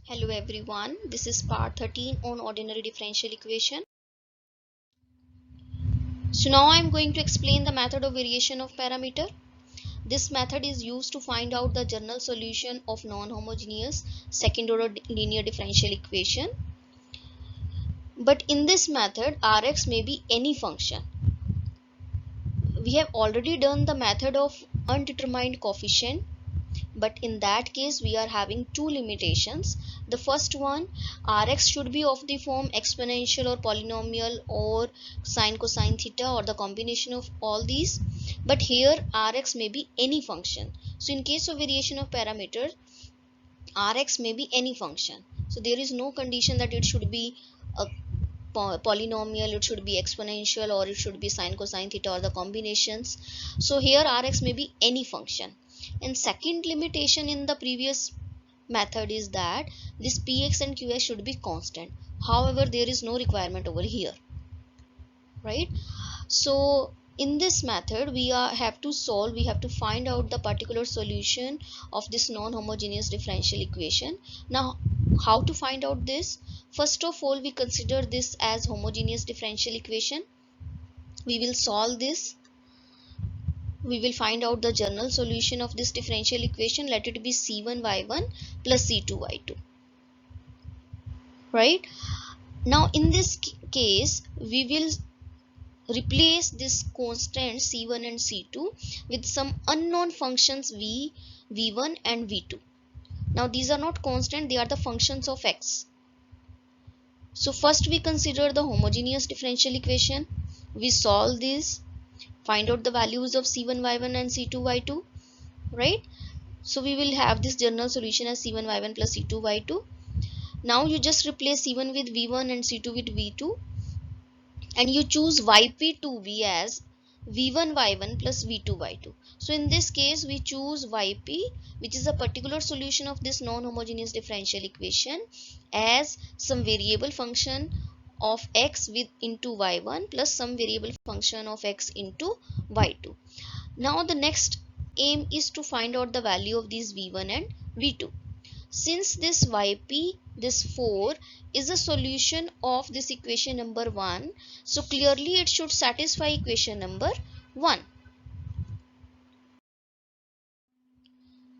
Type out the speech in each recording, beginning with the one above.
Hello everyone, this is part 13 on ordinary differential equation. So now I am going to explain the method of variation of parameter. This method is used to find out the general solution of non-homogeneous second order linear differential equation. But in this method, Rx may be any function. We have already done the method of undetermined coefficient. But in that case we are having two limitations. The first one, Rx should be of the form exponential or polynomial or sine cosine theta or the combination of all these. But here Rx may be any function. So in case of variation of parameter, Rx may be any function. So there is no condition that it should be a polynomial, it should be exponential, or it should be sine cosine theta or the combinations. So here Rx may be any function. And second limitation in the previous method is that this px and qx should be constant. However, there is no requirement over here, right? So in this method we have to find out the particular solution of this non-homogeneous differential equation. Now how to find out this? First of all, we consider this as homogeneous differential equation. We will solve this. We will find out the general solution of this differential equation. Let it be c1y1 plus c2y2, right? Now in this case we will replace this constant c1 and c2 with some unknown functions v1 and v2. Now these are not constant, they are the functions of x. So first we consider the homogeneous differential equation. We solve this, find out the values of c1y1 and c2y2, right? So we will have this general solution as c1y1 plus c2y2. Now you just replace c1 with v1 and c2 with v2, and you choose yp to be as v1y1 plus v2y2. So in this case we choose yp, which is a particular solution of this non-homogeneous differential equation, as some variable function of x with into y1 plus some variable function of x into y2. Now the next aim is to find out the value of these v1 and v2. Since this yp, this 4, is a solution of this equation number 1, so clearly it should satisfy equation number 1.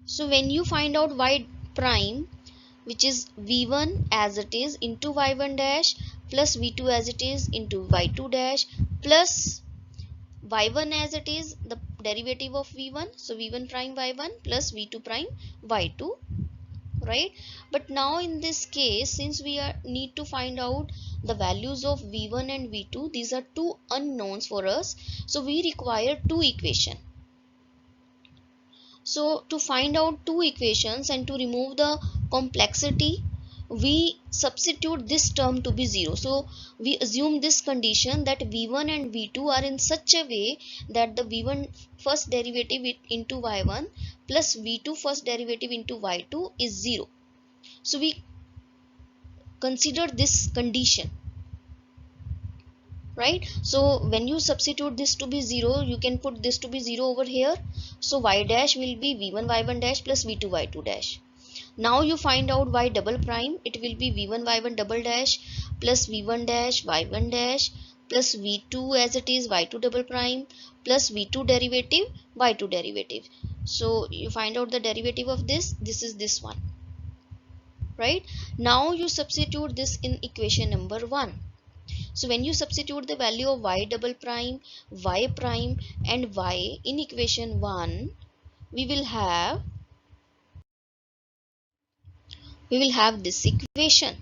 So when you find out y prime, which is v1 as it is into y1 dash plus v2 as it is into y2 dash plus y1 as it is the derivative of v1, so v1 prime y1 plus v2 prime y2, right? But now in this case, since we need to find out the values of v1 and v2, these are two unknowns for us, so we require two equations. So to find out two equations and to remove the complexity, we substitute this term to be 0. So we assume this condition that v1 and v2 are in such a way that the v1 first derivative into y1 plus v2 first derivative into y2 is 0. So we consider this condition, right? So when you substitute this to be 0, you can put this to be 0 over here. So y dash will be v1 y1 dash plus v2 y2 dash. Now you find out y double prime, it will be v1 y1 double dash plus v1 dash y1 dash plus v2 as it is y2 double prime plus v2 derivative y2 derivative. So you find out the derivative of this is this one, right? Now you substitute this in equation number 1. So when you substitute the value of y double prime, y prime and y in equation 1, we will have this equation,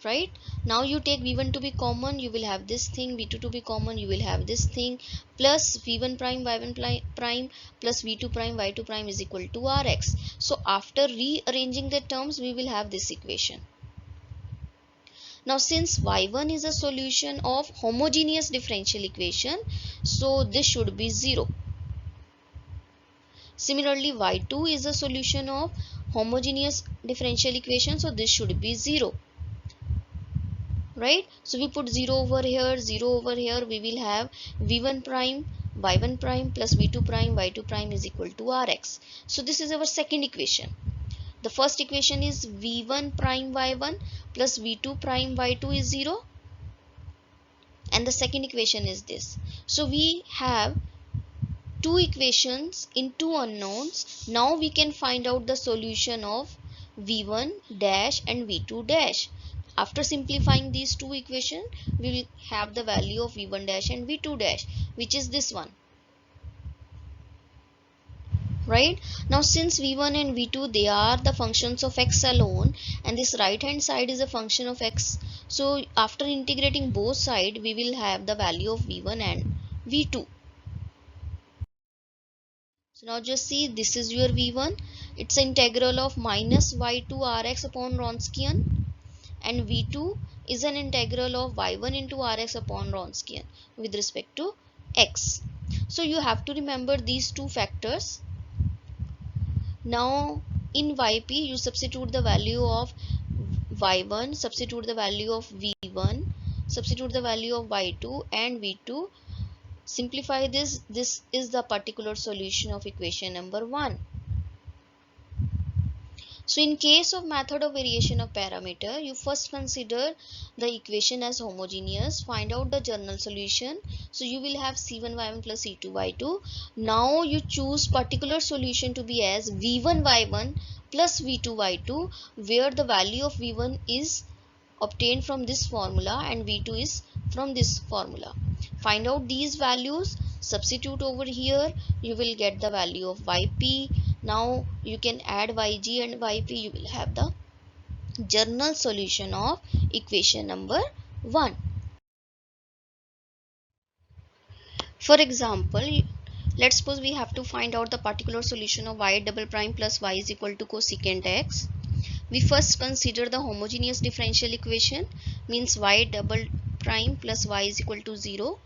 right? Now you take v1 to be common, you will have this thing, v2 to be common, you will have this thing, plus v1 prime y1 prime plus v2 prime y2 prime is equal to rx. So after rearranging the terms, we will have this equation. Now since y1 is a solution of homogeneous differential equation, so this should be 0. Similarly, y2 is a solution of homogeneous differential equation, so this should be 0, right? So we put 0 over here, 0 over here, we will have v1 prime y1 prime plus v2 prime y2 prime is equal to rx. So this is our second equation. The first equation is v1 prime y1 plus v2 prime y2 is 0, and the second equation is this. So we have two equations in two unknowns. Now we can find out the solution of v1 dash and v2 dash. After simplifying these two equations, we will have the value of v1 dash and v2 dash, which is this one. Right? Now since v1 and v2, they are the functions of x alone, and this right hand side is a function of x, so after integrating both sides, we will have the value of v1 and v2. So now just see, this is your v1. It's an integral of minus y2 rx upon Wronskian, and v2 is an integral of y1 into rx upon Wronskian with respect to x. So you have to remember these two factors. Now in yp, you substitute the value of y1, substitute the value of v1, substitute the value of y2 and v2. Simplify this. This is the particular solution of equation number 1. So in case of method of variation of parameter, you first consider the equation as homogeneous, find out the general solution. So you will have c1y1 plus c2y2. Now you choose particular solution to be as v1y1 plus v2y2, where the value of v1 is obtained from this formula and v2 is from this formula. Find out these values, substitute over here, you will get the value of yp. Now you can add yg and yp, you will have the general solution of equation number 1. For example, let's suppose we have to find out the particular solution of y double prime plus y is equal to cosecant x. We first consider the homogeneous differential equation, means y double prime plus y is equal to 0.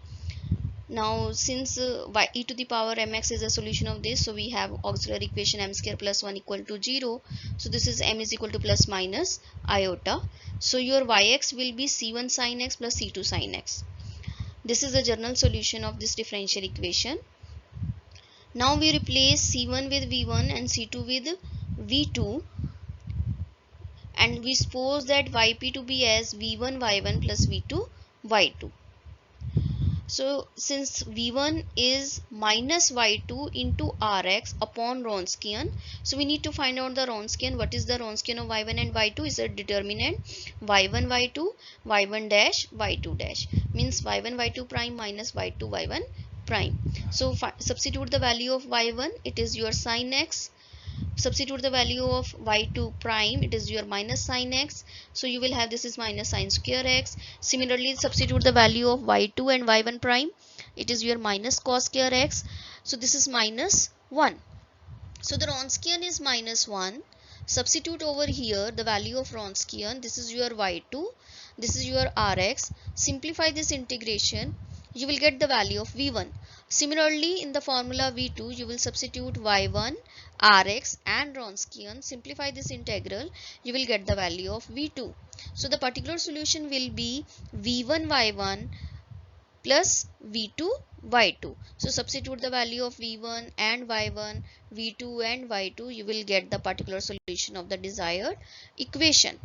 Now since e to the power mx is a solution of this, so we have auxiliary equation m square plus 1 equal to 0. So this is m is equal to plus minus iota. So your yx will be c1 sin x plus c2 sin x. This is the general solution of this differential equation. Now we replace c1 with v1 and c2 with v2, and we suppose that yp to be as v1 y1 plus v2 y2. So since v1 is minus y2 into rx upon Wronskian, so we need to find out the Wronskian. What is the Wronskian of y1 and y2? Is a determinant y1 y2 y1 dash y2 dash, means y1 y2 prime minus y2 y1 prime. So substitute the value of y1, it is your sin x. Substitute the value of y2 prime, it is your minus sin x. So you will have, this is minus sin square x. Similarly, substitute the value of y2 and y1 prime, it is your minus cos square x. So this is minus 1. So the Wronskian is minus 1. Substitute over here the value of Wronskian, this is your y2, this is your rx. Simplify this integration, you will get the value of v1. Similarly, in the formula v2, you will substitute y1, rx and Wronskian. Simplify this integral, you will get the value of v2. So the particular solution will be v1 y1 plus v2 y2. So substitute the value of v1 and y1, v2 and y2, you will get the particular solution of the desired equation.